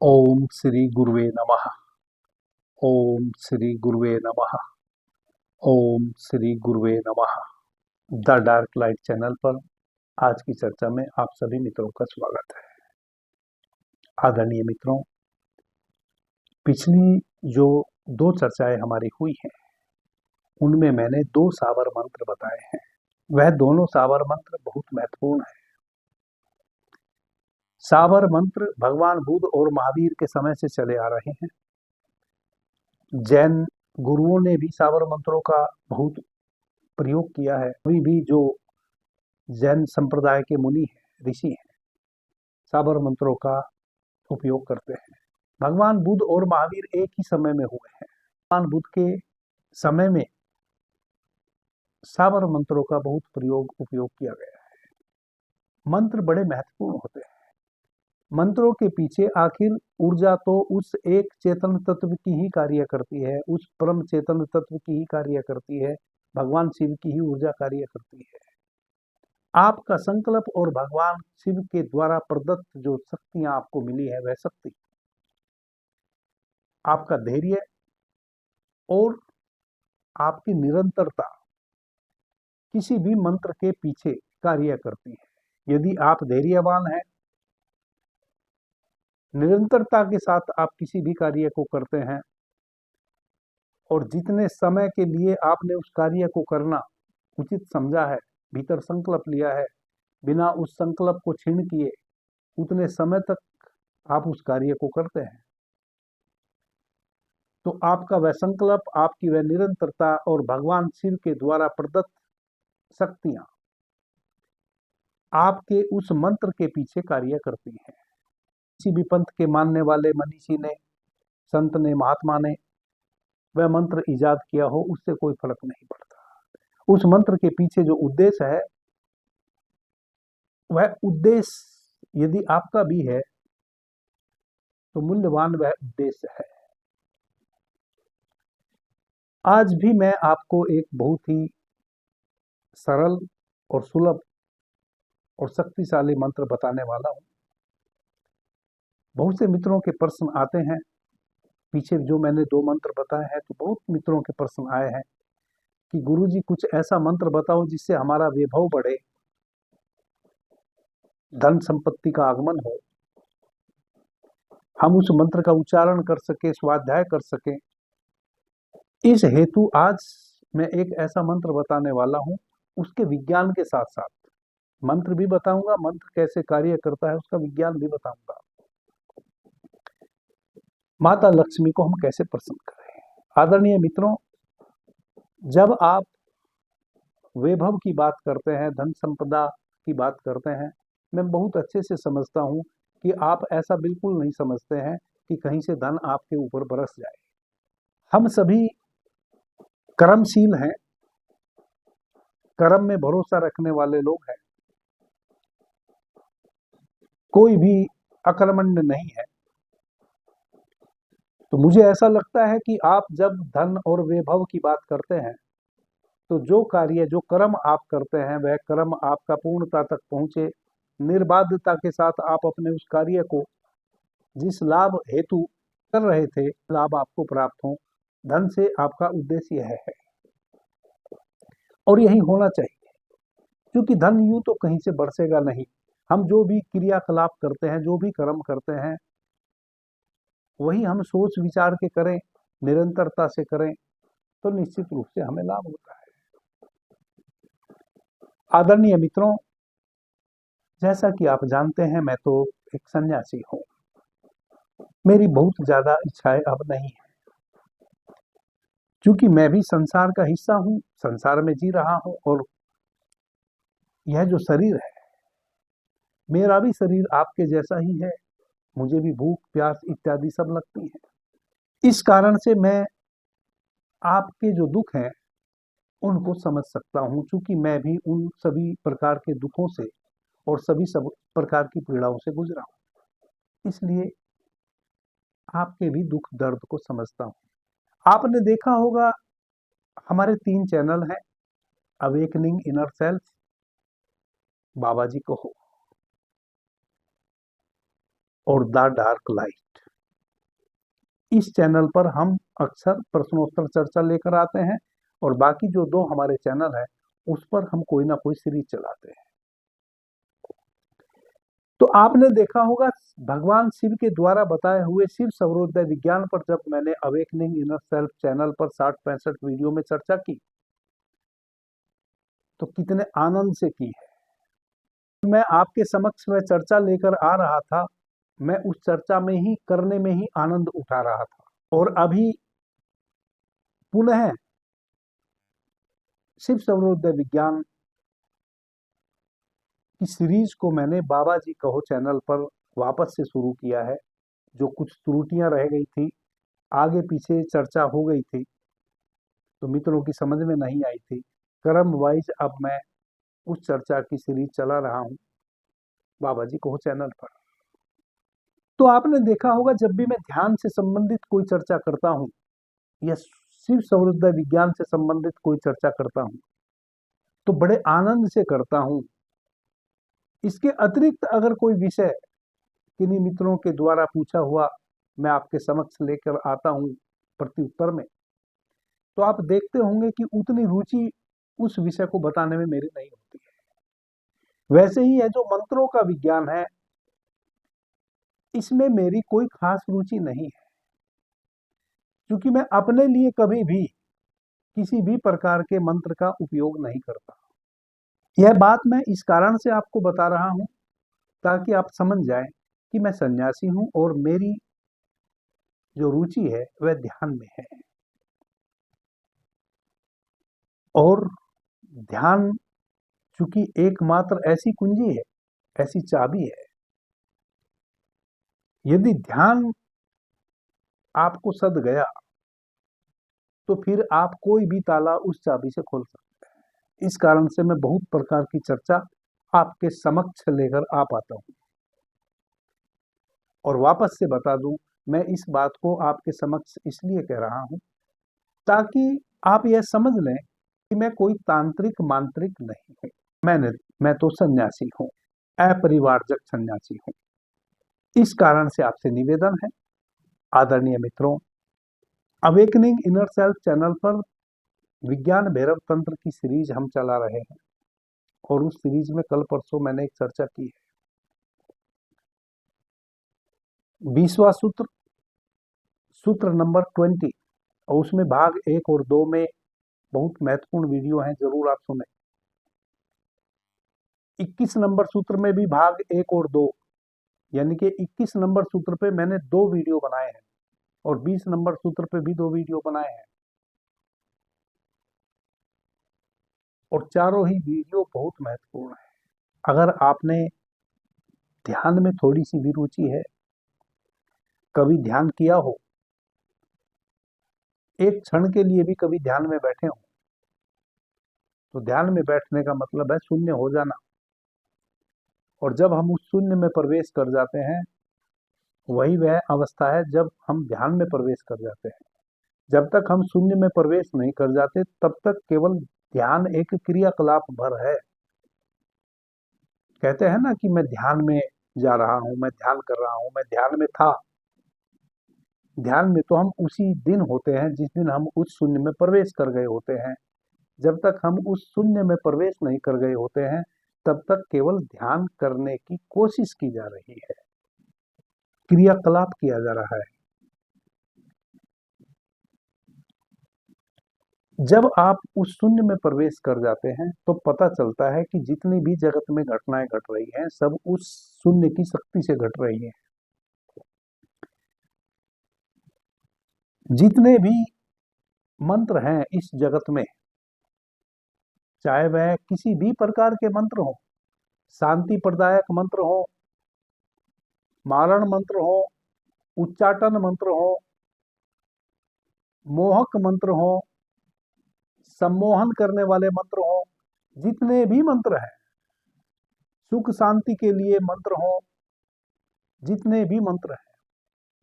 ओम श्री गुरुवे नमः। ओम श्री गुरुवे नमः। ओम श्री गुरुवे नमः। द डार्क लाइट चैनल पर आज की चर्चा में आप सभी मित्रों का स्वागत है। आदरणीय मित्रों, पिछली जो दो चर्चाएं हमारी हुई हैं उनमें मैंने 2 सावर मंत्र बताए हैं। वह दोनों सावर मंत्र बहुत महत्वपूर्ण है। सावर मंत्र भगवान बुद्ध और महावीर के समय से चले आ रहे हैं। जैन गुरुओं ने भी सावर मंत्रों का बहुत प्रयोग किया है। अभी भी जो जैन संप्रदाय के मुनि हैं, ऋषि हैं, साबर मंत्रों का उपयोग करते हैं। भगवान बुद्ध और महावीर एक ही समय में हुए हैं। भगवान बुद्ध के समय में साबर मंत्रों का बहुत उपयोग किया गया है। मंत्र बड़े महत्वपूर्ण होते हैं। मंत्रों के पीछे आखिर ऊर्जा तो उस एक चेतन तत्व की ही कार्य करती है, उस परम चेतन तत्व की ही कार्य करती है, भगवान शिव की ही ऊर्जा कार्य करती है। आपका संकल्प और भगवान शिव के द्वारा प्रदत्त जो शक्तियां आपको मिली है, वह शक्ति आपका धैर्य और आपकी निरंतरता किसी भी मंत्र के पीछे कार्य करती है। यदि आप धैर्यवान हैं, निरंतरता के साथ आप किसी भी कार्य को करते हैं और जितने समय के लिए आपने उस कार्य को करना उचित समझा है, भीतर संकल्प लिया है, बिना उस संकल्प को क्षीण किए उतने समय तक आप उस कार्य को करते हैं, तो आपका वह संकल्प, आपकी वह निरंतरता और भगवान शिव के द्वारा प्रदत्त शक्तियां आपके उस मंत्र के पीछे कार्य करती हैं। किसी भी पंथ के मानने वाले मनीषी ने, संत ने, महात्मा ने वह मंत्र इजाद किया हो, उससे कोई फर्क नहीं पड़ता। उस मंत्र के पीछे जो उद्देश्य है, वह उद्देश्य यदि आपका भी है तो मूल्यवान वह उद्देश्य है। आज भी मैं आपको एक बहुत ही सरल और सुलभ और शक्तिशाली मंत्र बताने वाला हूं। बहुत से मित्रों के प्रश्न आते हैं, पीछे जो मैंने 2 मंत्र बताए हैं तो बहुत मित्रों के प्रश्न आए हैं कि गुरुजी कुछ ऐसा मंत्र बताओ जिससे हमारा वैभव बढ़े, धन संपत्ति का आगमन हो, हम उस मंत्र का उच्चारण कर सके, स्वाध्याय कर सके। इस हेतु आज मैं एक ऐसा मंत्र बताने वाला हूं, उसके विज्ञान के साथ साथ मंत्र भी बताऊंगा, मंत्र कैसे कार्य करता है उसका विज्ञान भी बताऊंगा। माता लक्ष्मी को हम कैसे प्रसन्न करें। आदरणीय मित्रों, जब आप वैभव की बात करते हैं, धन संपदा की बात करते हैं, मैं बहुत अच्छे से समझता हूं कि आप ऐसा बिल्कुल नहीं समझते हैं कि कहीं से धन आपके ऊपर बरस जाए। हम सभी कर्मशील हैं, कर्म में भरोसा रखने वाले लोग हैं, कोई भी अकर्मण्य नहीं है। तो मुझे ऐसा लगता है कि आप जब धन और वैभव की बात करते हैं तो जो कार्य, जो कर्म आप करते हैं, वह कर्म आपका पूर्णता तक पहुंचे, निर्बाधता के साथ आप अपने उस कार्य को जिस लाभ हेतु कर रहे थे, लाभ आपको प्राप्त हो। धन से आपका उद्देश्य यह है और यही होना चाहिए, क्योंकि धन यूं तो कहीं से बरसेगा नहीं। हम जो भी क्रियाकलाप करते हैं, जो भी कर्म करते हैं, वही हम सोच विचार के करें, निरंतरता से करें तो निश्चित रूप से हमें लाभ होता है। आदरणीय मित्रों, जैसा कि आप जानते हैं, मैं तो एक सन्यासी हूं। मेरी बहुत ज्यादा इच्छाएं अब नहीं है, क्योंकि मैं भी संसार का हिस्सा हूं, संसार में जी रहा हूं और यह जो शरीर है, मेरा भी शरीर आपके जैसा ही है। मुझे भी भूख, प्यास इत्यादि सब लगती है। इस कारण से मैं आपके जो दुख हैं उनको समझ सकता हूं, क्योंकि मैं भी उन सभी प्रकार के दुखों से और सभी सब प्रकार की पीड़ाओं से गुजरा हूं, इसलिए आपके भी दुख दर्द को समझता हूं। आपने देखा होगा हमारे 3 चैनल हैं, अवेकनिंग इनर सेल्फ, बाबा जी को हो और द डार्क लाइट। इस चैनल पर हम अक्सर प्रश्नोत्तर चर्चा लेकर आते हैं और बाकी जो दो हमारे चैनल है उस पर हम कोई ना कोई सीरीज चलाते हैं। तो आपने देखा होगा भगवान शिव के द्वारा बताए हुए शिव सर्वोदय विज्ञान पर जब मैंने अवेकनिंग इनर सेल्फ चैनल पर 60-65 वीडियो में चर्चा की तो कितने आनंद से की है। मैं आपके समक्ष में चर्चा लेकर आ रहा था, मैं उस चर्चा में ही करने में ही आनंद उठा रहा था और अभी पुनः शिव सर्वोदय विज्ञान की सीरीज को मैंने बाबा जी कहो चैनल पर वापस से शुरू किया है। जो कुछ त्रुटियां रह गई थी, आगे पीछे चर्चा हो गई थी तो मित्रों की समझ में नहीं आई थी, क्रम वाइज अब मैं उस चर्चा की सीरीज चला रहा हूं बाबा जी कहो चैनल पर। तो आपने देखा होगा जब भी मैं ध्यान से संबंधित कोई चर्चा करता हूं या शिव सर्वोदय विज्ञान से संबंधित कोई चर्चा करता हूं तो बड़े आनंद से करता हूं। इसके अतिरिक्त अगर कोई विषय किन्हीं मित्रों के द्वारा पूछा हुआ मैं आपके समक्ष लेकर आता हूं प्रत्युत्तर में, तो आप देखते होंगे कि उतनी रुचि उस विषय को बताने में मेरी नहीं होती है। वैसे ही है जो मंत्रों का विज्ञान है, इसमें मेरी कोई खास रुचि नहीं है, क्योंकि मैं अपने लिए कभी भी किसी भी प्रकार के मंत्र का उपयोग नहीं करता। यह बात मैं इस कारण से आपको बता रहा हूं ताकि आप समझ जाएं कि मैं सन्यासी हूं और मेरी जो रुचि है वह ध्यान में है। और ध्यान चूंकि एकमात्र ऐसी कुंजी है, ऐसी चाबी है, यदि ध्यान आपको सद गया तो फिर आप कोई भी ताला उस चाबी से खोल सकते हैं। इस कारण से मैं बहुत प्रकार की चर्चा आपके समक्ष लेकर आ पाता हूं। और वापस से बता दूं, मैं इस बात को आपके समक्ष इसलिए कह रहा हूं ताकि आप यह समझ लें कि मैं कोई तांत्रिक मांत्रिक नहीं हूं। मैं तो सन्यासी हूं, अपरिवारजक सन्यासी हूं। इस कारण से आपसे निवेदन है आदरणीय मित्रों, अवेकनिंग इनर सेल्फ चैनल पर विज्ञान भैरव तंत्र की सीरीज हम चला रहे हैं और उस सीरीज में कल परसों मैंने एक चर्चा की है। 20वां सूत्र, सूत्र नंबर 20, और उसमें भाग 1 और 2 में बहुत महत्वपूर्ण वीडियो हैं, जरूर आप सुने। 21 नंबर सूत्र में भी भाग 1 और 2 यानी कि 21 नंबर सूत्र पे मैंने 2 वीडियो बनाए हैं और 20 नंबर सूत्र पे भी 2 वीडियो बनाए हैं और चारों ही वीडियो बहुत महत्वपूर्ण है। अगर आपने ध्यान में थोड़ी सी भी रुचि है, कभी ध्यान किया हो, एक क्षण के लिए भी कभी ध्यान में बैठे हो, तो ध्यान में बैठने का मतलब है शून्य हो जाना। और जब हम उस शून्य में प्रवेश कर जाते हैं, वही वह अवस्था है जब हम ध्यान में प्रवेश कर जाते हैं। जब तक हम शून्य में प्रवेश नहीं कर जाते तब तक केवल ध्यान एक क्रियाकलाप भर है। कहते हैं ना कि मैं ध्यान में जा रहा हूं, मैं ध्यान कर रहा हूं, मैं ध्यान में था। ध्यान में तो हम उसी दिन होते हैं जिस दिन हम उस शून्य में प्रवेश कर गए होते हैं। जब तक हम उस शून्य में प्रवेश नहीं कर गए होते हैं तब तक केवल ध्यान करने की कोशिश की जा रही है, क्रियाकलाप किया जा रहा है। जब आप उस शून्य में प्रवेश कर जाते हैं तो पता चलता है कि जितनी भी जगत में घटनाएं घट रही हैं सब उस शून्य की शक्ति से घट रही हैं। जितने भी मंत्र हैं इस जगत में, चाहे वह किसी भी प्रकार के मंत्र हो, शांति प्रदायक मंत्र हो, मारण मंत्र हो, उच्चाटन मंत्र हो, मोहक मंत्र हो, सम्मोहन करने वाले मंत्र हो, जितने भी मंत्र हैं, सुख शांति के लिए मंत्र हो, जितने भी मंत्र हैं,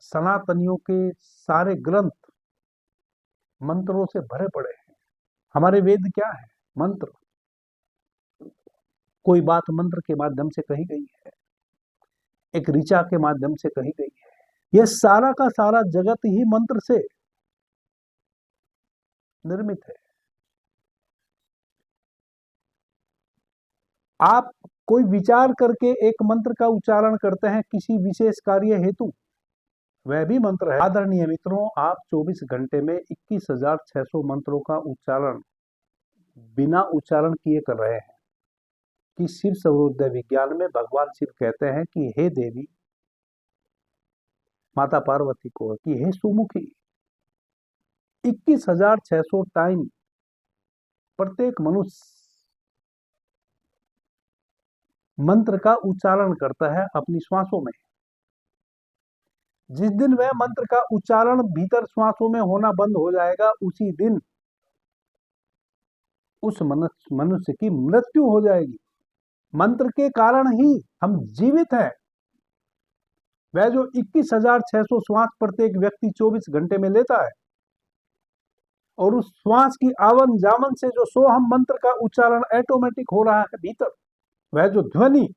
सनातनियों के सारे ग्रंथ मंत्रों से भरे पड़े हैं। हमारे वेद क्या है? मंत्र। कोई बात मंत्र के माध्यम से कही गई है, एक ऋचा के माध्यम से कही गई है, यह सारा का सारा जगत ही मंत्र से निर्मित है। आप कोई विचार करके एक मंत्र का उच्चारण करते हैं किसी विशेष कार्य हेतु, वह भी मंत्र है। आदरणीय मित्रों, आप 24 घंटे में 21,600 मंत्रों का उच्चारण बिना उच्चारण किए कर रहे हैं। कि शिव सर्वोदय विज्ञान में भगवान शिव कहते हैं कि हे देवी माता पार्वती को, कि हे सुमुखी, 21,600 टाइम प्रत्येक मनुष्य मंत्र का उच्चारण करता है अपनी श्वासों में। जिस दिन वह मंत्र का उच्चारण भीतर श्वासों में होना बंद हो जाएगा, उसी दिन उस मनुष्य की मृत्यु हो जाएगी। मंत्र के कारण ही हम जीवित हैं। वह जो 21,600 श्वास प्रत्येक व्यक्ति 24 घंटे में लेता है, और उस श्वास की आवन जावन से जो सोहम मंत्र का उच्चारण ऑटोमेटिक हो रहा है भीतर, वह जो ध्वनि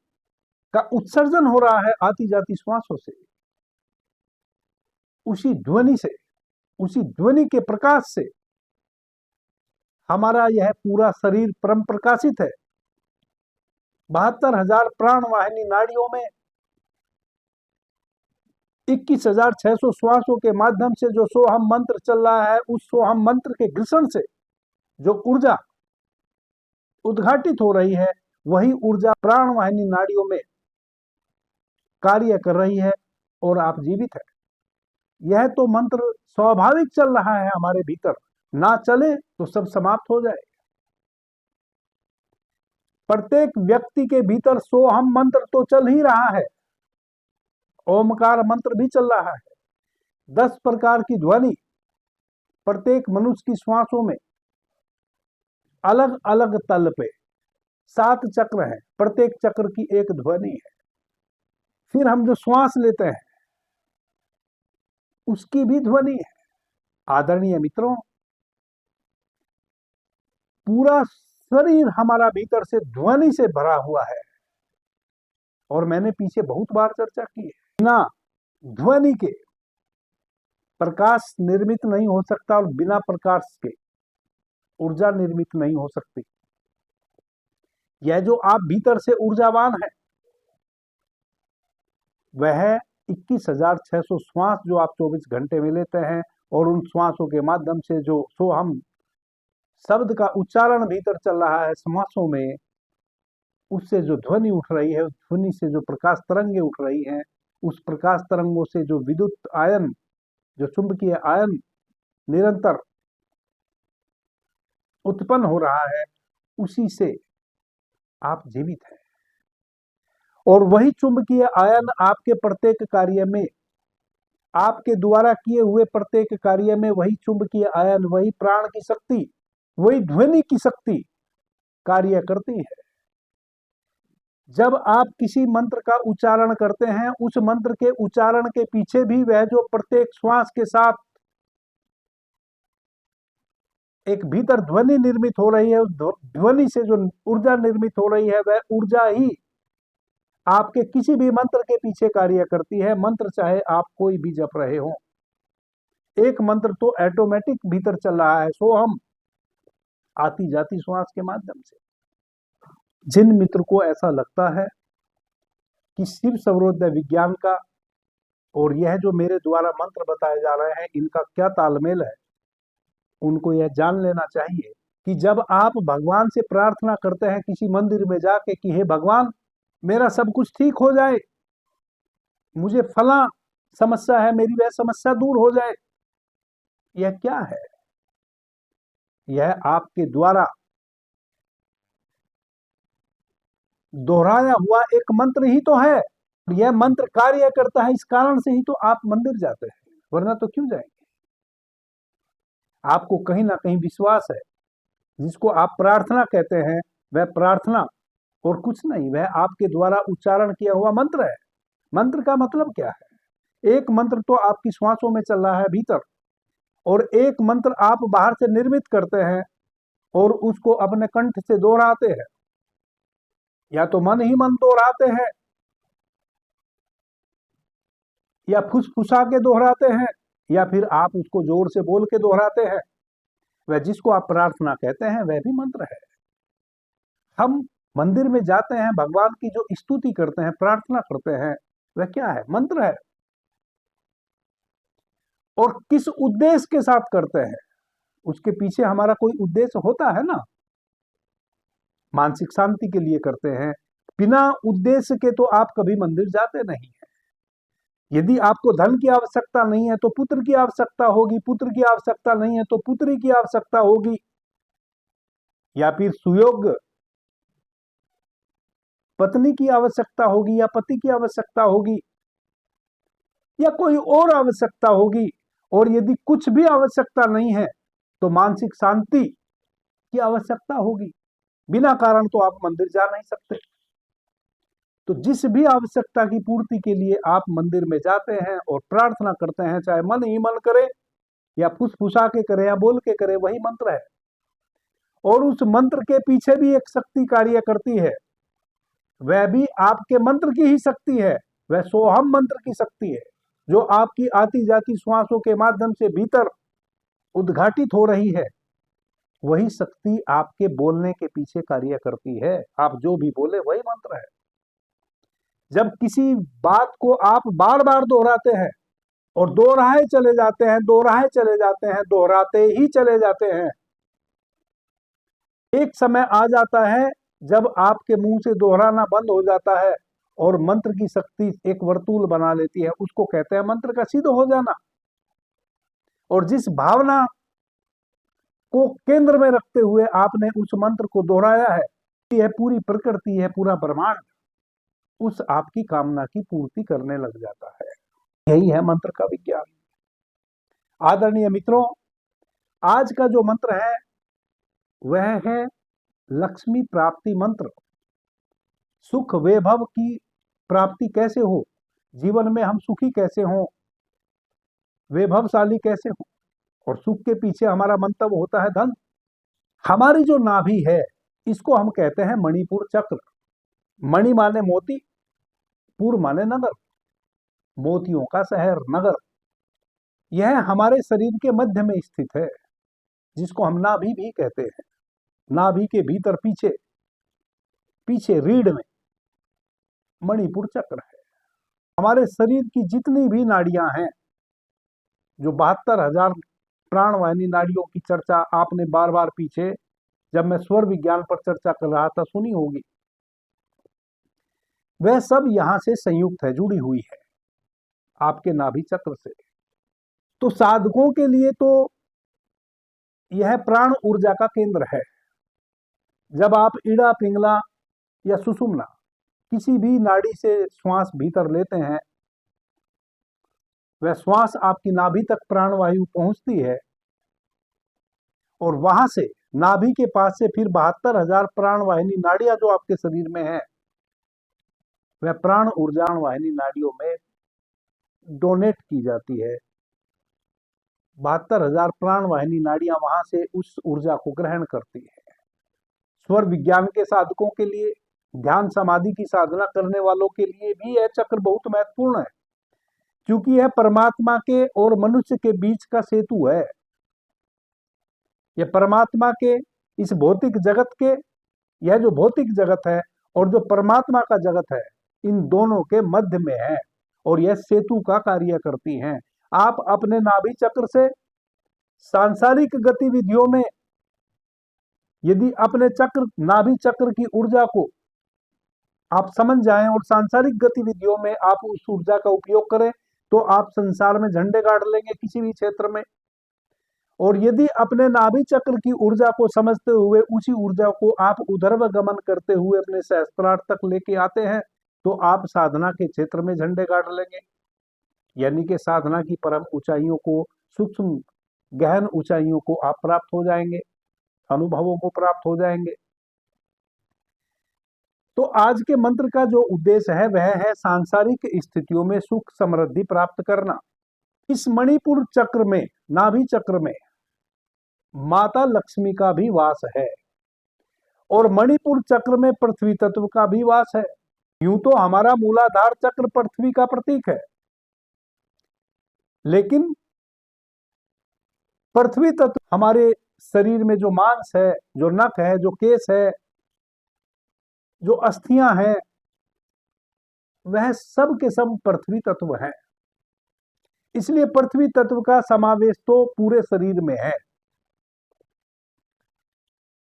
का उत्सर्जन हो रहा है आती जाती श्वासों से, उसी ध्वनि से, उसी ध्वनि के प्रकाश से हमारा यह पूरा शरीर परम प्रकाशित है। 72,000 प्राण वाहिनी नाड़ियों में 21,600 श्वासों के माध्यम से जो सोहम मंत्र चल रहा है, उस सोहम मंत्र के घर्षण से जो ऊर्जा उद्घाटित हो रही है, वही ऊर्जा प्राण वाहिनी नाड़ियों में कार्य कर रही है और आप जीवित है। यह तो मंत्र स्वाभाविक चल रहा है हमारे भीतर, ना चले तो सब समाप्त हो जाए। प्रत्येक व्यक्ति के भीतर सोहम मंत्र तो चल ही रहा है, ओमकार मंत्र भी चल रहा है। 10 प्रकार की ध्वनि प्रत्येक मनुष्य की श्वासों में अलग अलग तल पे 7 चक्र हैं, प्रत्येक चक्र की एक ध्वनि है। फिर हम जो श्वास लेते हैं उसकी भी ध्वनि है। आदरणीय मित्रों, पूरा शरीर हमारा भीतर से ध्वनि से भरा हुआ है, और मैंने पीछे बहुत बार चर्चा की है, बिना ध्वनि के प्रकाश निर्मित नहीं हो सकता, और बिना प्रकाश के ऊर्जा निर्मित नहीं हो सकती। यह जो आप भीतर से ऊर्जावान है, वह 21,600 श्वास जो आप 24 घंटे में लेते हैं, और उन श्वासों के माध्यम से जो सोहम शब्द का उच्चारण भीतर चल रहा है श्वासों में, उससे जो ध्वनि उठ रही है, उस ध्वनि से जो प्रकाश तरंगे उठ रही हैं, उस प्रकाश तरंगों से जो विद्युत आयन, जो चुंबकीय आयन निरंतर उत्पन्न हो रहा है, उसी से आप जीवित हैं। और वही चुंबकीय आयन आपके प्रत्येक कार्य में, आपके द्वारा किए हुए प्रत्येक कार्य में वही चुंबकीय आयन, वही प्राण की शक्ति, वही ध्वनि की शक्ति कार्य करती है। जब आप किसी मंत्र का उच्चारण करते हैं, उस मंत्र के उच्चारण के पीछे भी वह जो प्रत्येक श्वास के साथ एक भीतर ध्वनि निर्मित हो रही है, उस ध्वनि से जो ऊर्जा निर्मित हो रही है, वह ऊर्जा ही आपके किसी भी मंत्र के पीछे कार्य करती है। मंत्र चाहे आप कोई भी जप रहे हो, एक मंत्र तो ऑटोमेटिक भीतर चल रहा है, सो हम आती जाती श्वास के माध्यम से। जिन मित्र को ऐसा लगता है कि शिव सर्वोदय विज्ञान का और यह जो मेरे द्वारा मंत्र बताए जा रहे हैं, इनका क्या तालमेल है, उनको यह जान लेना चाहिए कि जब आप भगवान से प्रार्थना करते हैं किसी मंदिर में जाके कि हे भगवान, मेरा सब कुछ ठीक हो जाए, मुझे फला समस्या है, मेरी वह समस्या दूर हो जाए, यह क्या है? यह आपके द्वारा दोहराया हुआ एक मंत्र ही तो है। यह मंत्र कार्य करता है, इस कारण से ही तो आप मंदिर जाते हैं, वरना तो क्यों जाएंगे? आपको कहीं ना कहीं विश्वास है। जिसको आप प्रार्थना कहते हैं, वह प्रार्थना और कुछ नहीं, वह आपके द्वारा उच्चारण किया हुआ मंत्र है। मंत्र का मतलब क्या है? एक मंत्र तो आपकी श्वासों में चल रहा है भीतर, और एक मंत्र आप बाहर से निर्मित करते हैं और उसको अपने कंठ से दोहराते हैं, या तो मन ही मन दोहराते हैं, या फुसफुसा के दोहराते हैं या फिर आप उसको जोर से बोल के दोहराते हैं, वह जिसको आप प्रार्थना कहते हैं वह भी मंत्र है। हम मंदिर में जाते हैं, भगवान की जो स्तुति करते हैं, प्रार्थना करते हैं, वह क्या है? मंत्र है। और किस उद्देश्य के साथ करते हैं? उसके पीछे हमारा कोई उद्देश्य होता है ना। मानसिक शांति के लिए करते हैं। बिना उद्देश्य के तो आप कभी मंदिर जाते नहीं हैं। यदि आपको धन की आवश्यकता नहीं है तो पुत्र की आवश्यकता होगी, पुत्र की आवश्यकता नहीं है तो पुत्री की आवश्यकता होगी, या फिर सुयोग्य पत्नी की आवश्यकता होगी, या पति की आवश्यकता होगी, या कोई और आवश्यकता होगी। और यदि कुछ भी आवश्यकता नहीं है तो मानसिक शांति की आवश्यकता होगी। बिना कारण तो आप मंदिर जा नहीं सकते। तो जिस भी आवश्यकता की पूर्ति के लिए आप मंदिर में जाते हैं और प्रार्थना करते हैं, चाहे मन ही मन करे या फुसफुसा के करे या बोल के करे, वही मंत्र है। और उस मंत्र के पीछे भी एक शक्ति कार्य करती है, वह भी आपके मंत्र की ही शक्ति है। वह सोहम मंत्र की शक्ति है, जो आपकी आती जाती श्वासों के माध्यम से भीतर उद्घाटित हो रही है। वही शक्ति आपके बोलने के पीछे कार्य करती है। आप जो भी बोले वही मंत्र है। जब किसी बात को आप बार बार दोहराते हैं और दोहराए चले जाते हैं, दोहराए चले जाते हैं, दोहराते ही चले जाते हैं, एक समय आ जाता है जब आपके मुंह से दोहराना बंद हो जाता है और मंत्र की शक्ति एक वर्तुल बना लेती है। उसको कहते हैं मंत्र का सिद्ध हो जाना। और जिस भावना को केंद्र में रखते हुए आपने उस मंत्र को दोहराया है, यह पूरी प्रकृति है, पूरा ब्रह्मांड उस आपकी कामना की पूर्ति करने लग जाता है। यही है मंत्र का विज्ञान। आदरणीय मित्रों, आज का जो मंत्र है वह है लक्ष्मी प्राप्ति मंत्र। सुख वैभव की प्राप्ति कैसे हो, जीवन में हम सुखी कैसे हों, वैभवशाली कैसे हो, और सुख के पीछे हमारा मंतव्य होता है धन। हमारी जो नाभि है इसको हम कहते हैं मणिपुर चक्र। मणि माने मोती, पुर माने नगर, मोतियों का शहर नगर। यह हमारे शरीर के मध्य में स्थित है, जिसको हम नाभि भी कहते हैं। नाभि के भीतर पीछे पीछे रीढ़ में मणिपुर चक्र है। हमारे शरीर की जितनी भी नाड़ियां हैं, जो 72,000 प्राणवाहिनी नाड़ियों की चर्चा आपने बार बार पीछे जब मैं स्वर विज्ञान पर चर्चा कर रहा था सुनी होगी, वह सब यहां से संयुक्त है, जुड़ी हुई है आपके नाभि चक्र से। तो साधकों के लिए तो यह प्राण ऊर्जा का केंद्र है। जब आप ईड़ा, पिंगला या सुषुम्ना किसी भी नाड़ी से श्वास भीतर लेते हैं, वह श्वास आपकी नाभि तक प्राणवायु पहुंचती है और वहां से नाभि के पास से फिर 72,000 प्राणवाहिनी नाड़ियां जो आपके शरीर में है, वह प्राण ऊर्जा वाहिनी नाड़ियों में डोनेट की जाती है। 72,000 प्राणवाहिनी नाड़ियां वहां से उस ऊर्जा को ग्रहण करती है। स्वर विज्ञान के साधकों के लिए, ध्यान समाधि की साधना करने वालों के लिए भी यह चक्र बहुत महत्वपूर्ण है, क्योंकि यह परमात्मा के और मनुष्य के बीच का सेतु है। यह परमात्मा के इस भौतिक जगत के, यह जो भौतिक जगत है और जो परमात्मा का जगत है, इन दोनों के मध्य में है और यह सेतु का कार्य करती हैं। आप अपने नाभि चक्र से सांसारिक गतिविधियों में यदि अपने चक्र, नाभि चक्र की ऊर्जा को आप समझ जाएं और सांसारिक गतिविधियों में आप उस ऊर्जा का उपयोग करें, तो आप संसार में झंडे गाड़ लेंगे किसी भी क्षेत्र में। और यदि अपने नाभि चक्र की ऊर्जा को समझते हुए उसी ऊर्जा को आप उधर्व गमन करते हुए अपने सहस्त्रार्थ तक लेके आते हैं, तो आप साधना के क्षेत्र में झंडे गाड़ लेंगे। यानी कि साधना की परम ऊंचाइयों को, सूक्ष्म गहन ऊंचाइयों को आप प्राप्त हो जाएंगे, अनुभवों को प्राप्त हो जाएंगे। तो आज के मंत्र का जो उद्देश्य है वह है सांसारिक स्थितियों में सुख समृद्धि प्राप्त करना। इस मणिपुर चक्र में, नाभि चक्र में माता लक्ष्मी का भी वास है और मणिपुर चक्र में पृथ्वी तत्व का भी वास है। यूं तो हमारा मूलाधार चक्र पृथ्वी का प्रतीक है, लेकिन पृथ्वी तत्व हमारे शरीर में जो मांस है, जो नख है, जो केस है, जो अस्थियां हैं, वह सब के सब पृथ्वी तत्व है। इसलिए पृथ्वी तत्व का समावेश तो पूरे शरीर में है।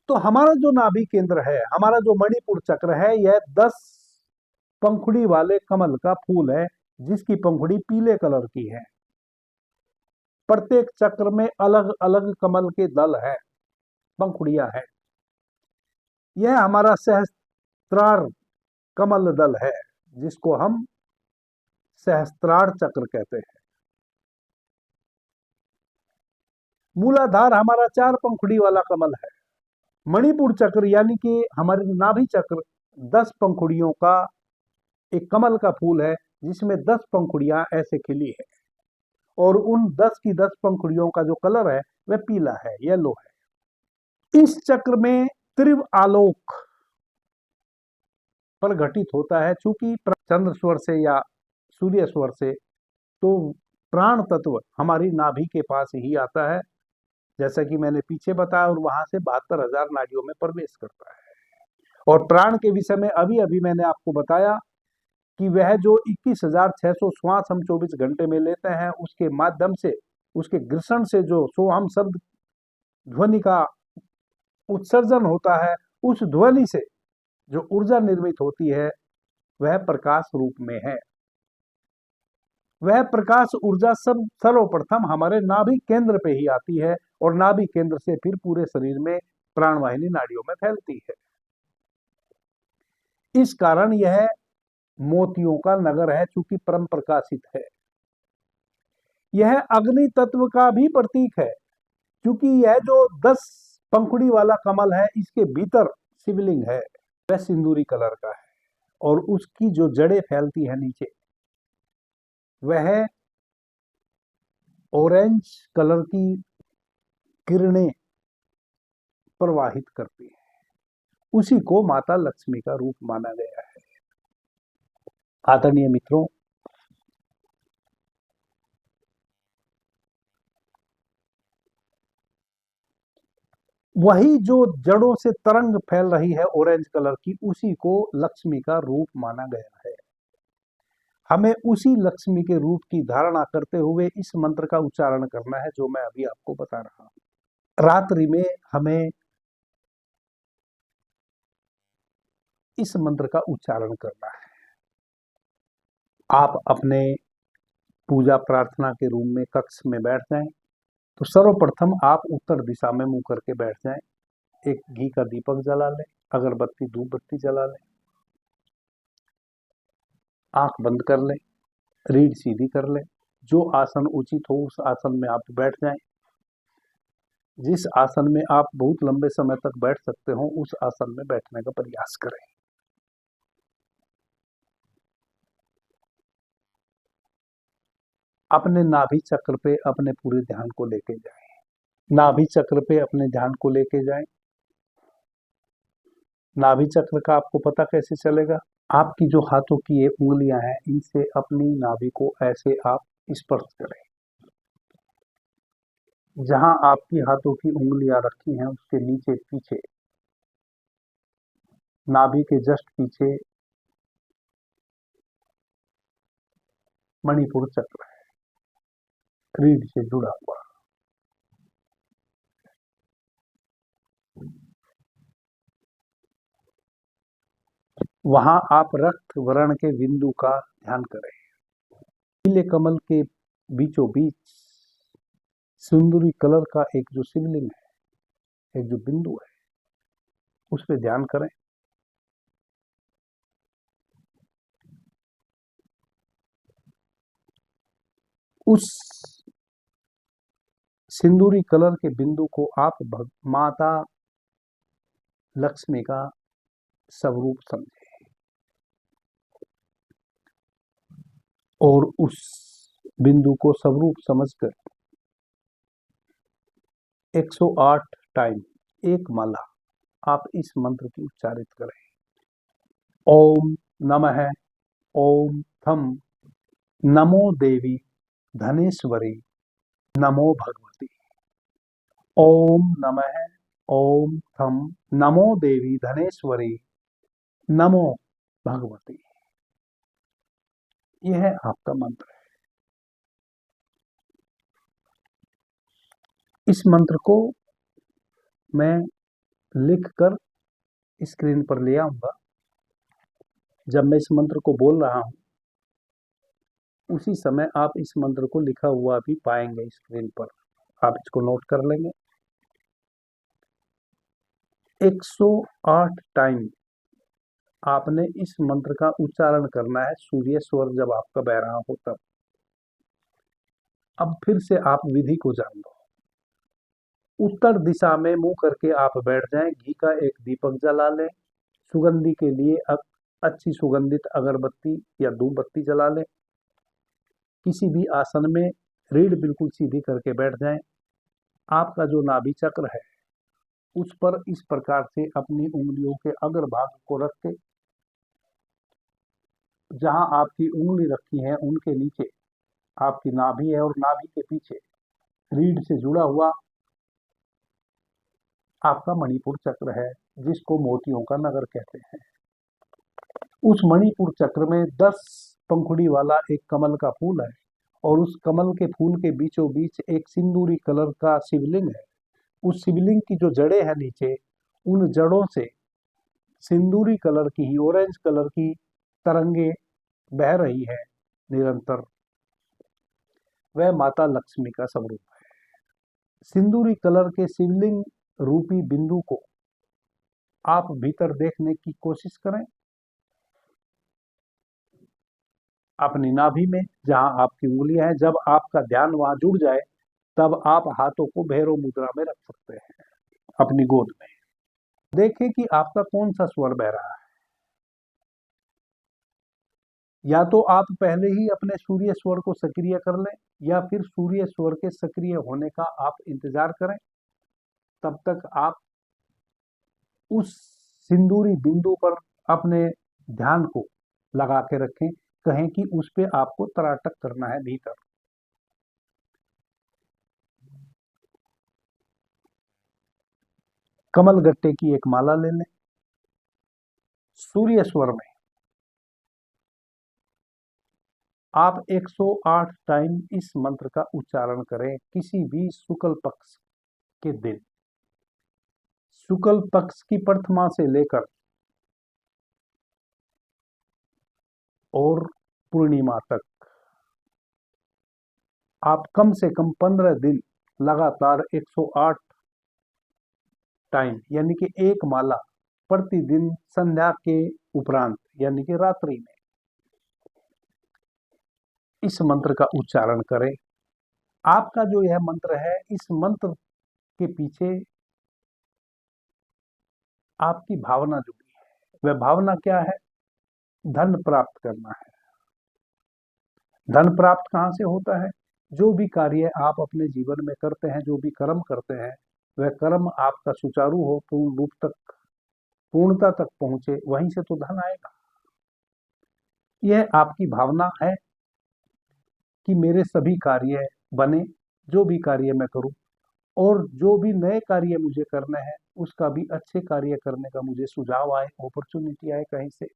तो हमारा जो नाभि केंद्र है, हमारा जो मणिपुर चक्र है, यह 10 पंखुड़ी वाले कमल का फूल है, जिसकी पंखुड़ी पीले कलर की है। प्रत्येक चक्र में अलग अलग कमल के दल है, पंखुड़ियां हैं। यह हमारा सहस्त्रार कमल दल है, जिसको हम सहस्त्रार चक्र कहते हैं। मूलाधार हमारा 4 पंखुड़ी वाला कमल है। मणिपुर चक्र यानी कि हमारे नाभि चक्र 10 पंखुड़ियों का एक कमल का फूल है, जिसमें 10 पंखुड़ियां ऐसे खिली है, और उन 10 की 10 पंखुड़ियों का जो कलर है वह पीला है, येलो है। इस चक्र में त्रिव आलोक प्रघटित होता है। चूंकि चंद्र स्वर से या सूर्य स्वर से, तो प्राण तत्व हमारी नाभि के पास ही आता है, जैसा कि मैंने पीछे बताया, और वहां से 72,000 नाड़ियों में प्रवेश करता है। और प्राण के विषय में अभी अभी मैंने आपको बताया कि वह जो 21,600 श्वास हम 24 घंटे में लेते हैं, उसके माध्यम से, उसके घर्षण से जो सोहम शब्द ध्वनि का उत्सर्जन होता है, उस ध्वनि से जो ऊर्जा निर्मित होती है वह प्रकाश रूप में है। वह प्रकाश ऊर्जा सब सर्वप्रथम हमारे नाभि केंद्र पे ही आती है, और नाभि केंद्र से फिर पूरे शरीर में प्राणवाहिनी नाड़ियों में फैलती है। इस कारण यह मोतियों का नगर है, चूंकि परम प्रकाशित है। यह अग्नि तत्व का भी प्रतीक है, क्योंकि यह जो 10 पंखुड़ी वाला कमल है, इसके भीतर शिवलिंग है, वह सिंदूरी कलर का है, और उसकी जो जड़ें फैलती है नीचे, वह ऑरेंज कलर की किरणें प्रवाहित करती है। उसी को माता लक्ष्मी का रूप माना गया है। आदरणीय मित्रों, वही जो जड़ों से तरंग फैल रही है ऑरेंज कलर की, उसी को लक्ष्मी का रूप माना गया है। हमें उसी लक्ष्मी के रूप की धारणा करते हुए इस मंत्र का उच्चारण करना है, जो मैं अभी आपको बता रहा हूं। रात्रि में हमें इस मंत्र का उच्चारण करना है। आप अपने पूजा प्रार्थना के रूम में, कक्ष में बैठ जाएं, तो सर्वप्रथम आप उत्तर दिशा में मुंह करके बैठ जाएं। एक घी का दीपक जला लें, अगरबत्ती धूप बत्ती जला लें, आंख बंद कर लें, रीढ़ सीधी कर लें। जो आसन उचित हो उस आसन में आप बैठ जाएं। जिस आसन में आप बहुत लंबे समय तक बैठ सकते हो, उस आसन में बैठने का प्रयास करें। अपने नाभि चक्र पे अपने पूरे ध्यान को लेके जाएं। नाभि चक्र पे अपने ध्यान को लेके जाएं। नाभि चक्र का आपको पता कैसे चलेगा? आपकी जो हाथों की ये उंगलियां हैं, इनसे अपनी नाभि को ऐसे आप स्पर्श करें। जहां आपकी हाथों की उंगलियां रखी हैं, उसके नीचे पीछे, नाभि के जस्ट पीछे मणिपुर चक्र है, रीढ़ से जुड़ा हुआ। वहां आप रक्त वर्ण के बिंदु का ध्यान करें। पीले कमल के बीचों बीच सिंदूरी कलर का एक जो शिवलिंग है, एक जो बिंदु है, उस पर ध्यान करें। उस सिंदूरी कलर के बिंदु को आप माता लक्ष्मी का स्वरूप समझे, और उस बिंदु को स्वरूप समझकर 108 टाइम, एक माला, आप इस मंत्र की उच्चारित करें। ओम नमः, ओम थम, नमो देवी, धनेश्वरी नमो भगवती। ओम नमः ओम थम नमो देवी धनेश्वरी नमो भगवती। यह है आपका मंत्र है। इस मंत्र को मैं लिखकर स्क्रीन पर ले आऊंगा। जब मैं इस मंत्र को बोल रहा हूं उसी समय आप इस मंत्र को लिखा हुआ भी पाएंगे स्क्रीन पर। आप इसको नोट कर लेंगे। 108 टाइम आपने इस मंत्र का उच्चारण करना है, सूर्य स्वर जब आपका बह रहा हो तब। अब फिर से आप विधि को जान लो। उत्तर दिशा में मुंह करके आप बैठ जाएं, घी का एक दीपक जला लें, सुगंधी के लिए अच्छी सुगंधित अगरबत्ती या धूप बत्ती जला लें। किसी भी आसन में रीढ़ बिल्कुल सीधी करके बैठ जाएं। आपका जो नाभि चक्र है उस पर इस प्रकार से अपनी उंगलियों के अग्रभाग को रख के, जहां आपकी उंगली रखी है उनके नीचे आपकी नाभि है और नाभि के पीछे रीढ़ से जुड़ा हुआ आपका मणिपुर चक्र है, जिसको मोतियों का नगर कहते हैं। उस मणिपुर चक्र में 10 पंखुड़ी वाला एक कमल का फूल है और उस कमल के फूल के बीचों बीच एक सिंदूरी कलर का शिवलिंग है। उस शिवलिंग की जो जड़ें हैं नीचे, उन जड़ों से सिंदूरी कलर की ही, ऑरेंज कलर की तरंगे बह रही है निरंतर। वह माता लक्ष्मी का स्वरूप है। सिंदूरी कलर के शिवलिंग रूपी बिंदु को आप भीतर देखने की कोशिश करें। अपनी नाभि में जहां आपकी उंगलियां हैं, जब आपका ध्यान वहां जुड़ जाए तब आप हाथों को भैरव मुद्रा में रख सकते हैं अपनी गोद में। देखें कि आपका कौन सा स्वर बह रहा है। या तो आप पहले ही अपने सूर्य स्वर को सक्रिय कर लें या फिर सूर्य स्वर के सक्रिय होने का आप इंतजार करें। तब तक आप उस सिंदूरी बिंदु पर अपने ध्यान को लगा के रखें। कहें कि उस पे आपको तराटक करना है भीतर। कमल गट्टे की एक माला ले लें। सूर्य स्वर में आप 108 टाइम इस मंत्र का उच्चारण करें किसी भी शुक्ल पक्ष के दिन। शुक्ल पक्ष की प्रथमा से लेकर और पूर्णिमा तक आप कम से कम 15 दिन लगातार 108 टाइम यानी कि एक माला प्रतिदिन संध्या के उपरांत यानी कि रात्रि में इस मंत्र का उच्चारण करें। आपका जो यह मंत्र है, इस मंत्र के पीछे आपकी भावना जुड़ी है। वह भावना क्या है? धन प्राप्त करना है। धन प्राप्त कहां से होता है? जो भी कार्य आप अपने जीवन में करते हैं, जो भी कर्म करते हैं, वह कर्म आपका सुचारू हो, पूर्ण रूप तक, पूर्णता तक पहुंचे, वहीं से तो धन आएगा। यह आपकी भावना है कि मेरे सभी कार्य बने, जो भी कार्य मैं करूं, और जो भी नए कार्य मुझे करने हैं उसका भी अच्छे कार्य करने का मुझे सुझाव आए, अपॉर्चुनिटी आए कहीं से,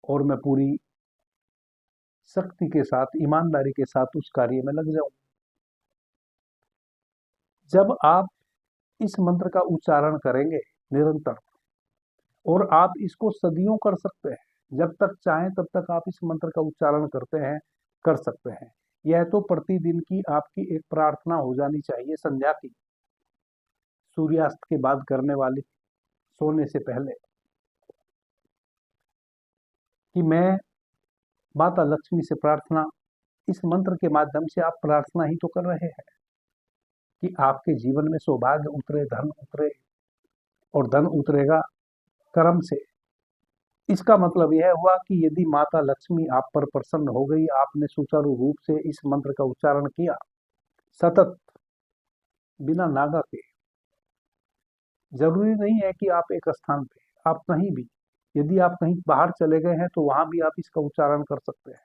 और मैं पूरी शक्ति के साथ, ईमानदारी के साथ उस कार्य में लग जाऊं। जब आप इस मंत्र का उच्चारण करेंगे निरंतर, और आप इसको सदियों कर सकते हैं, जब तक चाहें तब तक आप इस मंत्र का उच्चारण करते हैं, कर सकते हैं। यह तो प्रतिदिन की आपकी एक प्रार्थना हो जानी चाहिए संध्या की, सूर्यास्त के बाद करने वाली, सोने से पहले, कि मैं माता लक्ष्मी से प्रार्थना, इस मंत्र के माध्यम से आप प्रार्थना ही तो कर रहे हैं कि आपके जीवन में सौभाग्य उतरे, धन उतरे, और धन उतरेगा कर्म से। इसका मतलब यह हुआ कि यदि माता लक्ष्मी आप पर प्रसन्न हो गई, आपने सुचारू रूप से इस मंत्र का उच्चारण किया सतत, बिना नागा के। जरूरी नहीं है कि आप एक स्थान पे, आप कहीं भी, यदि आप कहीं बाहर चले गए हैं तो वहां भी आप इसका उच्चारण कर सकते हैं।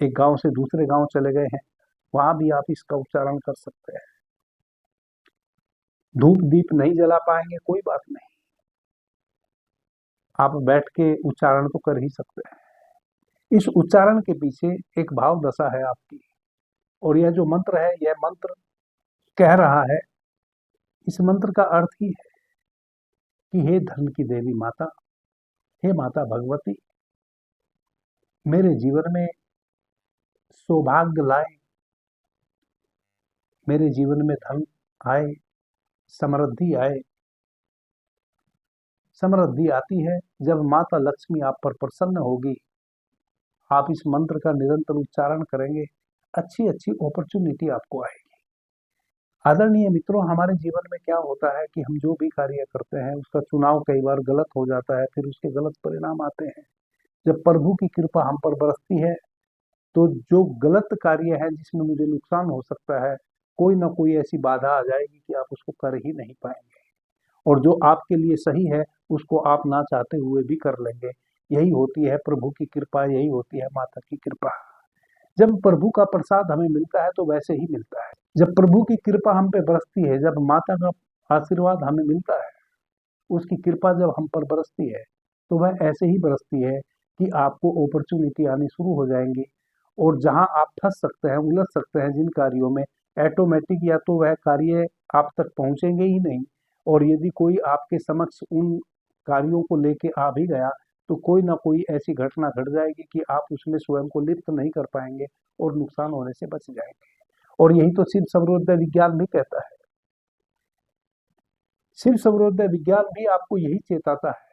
एक गांव से दूसरे गांव चले गए हैं, वहां भी आप इसका उच्चारण कर सकते हैं। धूप दीप नहीं जला पाएंगे, कोई बात नहीं, आप बैठ के उच्चारण तो कर ही सकते हैं। इस उच्चारण के पीछे एक भाव दशा है आपकी, और यह जो मंत्र है, यह मंत्र कह रहा है, इस मंत्र का अर्थ ही है कि हे धन की देवी माता, हे माता भगवती, मेरे जीवन में सौभाग्य लाए, मेरे जीवन में धन आए, समृद्धि आए। समृद्धि आती है जब माता लक्ष्मी आप पर प्रसन्न होगी, आप इस मंत्र का निरंतर उच्चारण करेंगे, अच्छी अच्छी अपॉर्चुनिटी आपको आएगी। आदरणीय मित्रों, हमारे जीवन में क्या होता है कि हम जो भी कार्य करते हैं उसका चुनाव कई बार गलत हो जाता है, फिर उसके गलत परिणाम आते हैं। जब प्रभु की कृपा हम पर बरसती है तो जो गलत कार्य है जिसमें मुझे नुकसान हो सकता है, कोई ना कोई ऐसी बाधा आ जाएगी कि आप उसको कर ही नहीं पाएंगे, और जो आपके लिए सही है उसको आप ना चाहते हुए भी कर लेंगे। यही होती है प्रभु की कृपा, यही होती है माता की कृपा। जब प्रभु का प्रसाद हमें मिलता है तो वैसे ही मिलता है। जब प्रभु की कृपा हम पे बरसती है, जब माता का आशीर्वाद हमें मिलता है, उसकी कृपा जब हम पर बरसती है, तो वह ऐसे ही बरसती है कि आपको अपॉर्चुनिटी आनी शुरू हो जाएंगी, और जहां आप फंस सकते हैं, उलझ सकते हैं जिन कार्यों में, ऑटोमेटिक या तो वह कार्य आप तक पहुंचेंगे ही नहीं, और यदि कोई आपके समक्ष उन कार्यों को लेके आ भी गया तो कोई ना कोई ऐसी घटना घट जाएगी कि आप उसमें स्वयं को लिप्त नहीं कर पाएंगे और नुकसान होने से बच जाएंगे। और यही तो शिव सर्वोदय विज्ञान भी कहता है। शिव सर्वोदय विज्ञान भी आपको यही चेताता है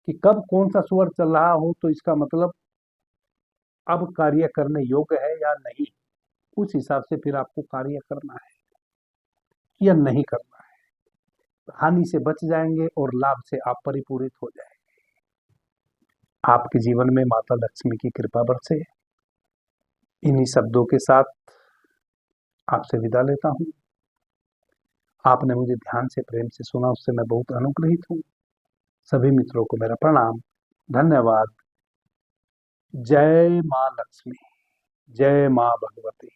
कि कब कौन सा स्वर चल रहा हो तो इसका मतलब अब कार्य करने योग्य है या नहीं, उस हिसाब से फिर आपको कार्य करना है या नहीं करना है। हानि से बच जाएंगे और लाभ से आप परिपूरित हो जाएंगे। आपके जीवन में माता लक्ष्मी की कृपा बरसे। इन्हीं शब्दों के साथ आपसे विदा लेता हूं। आपने मुझे ध्यान से प्रेम से सुना, उससे मैं बहुत अनुग्रहित हूं। सभी मित्रों को मेरा प्रणाम, धन्यवाद। जय मां लक्ष्मी, जय मां भगवती।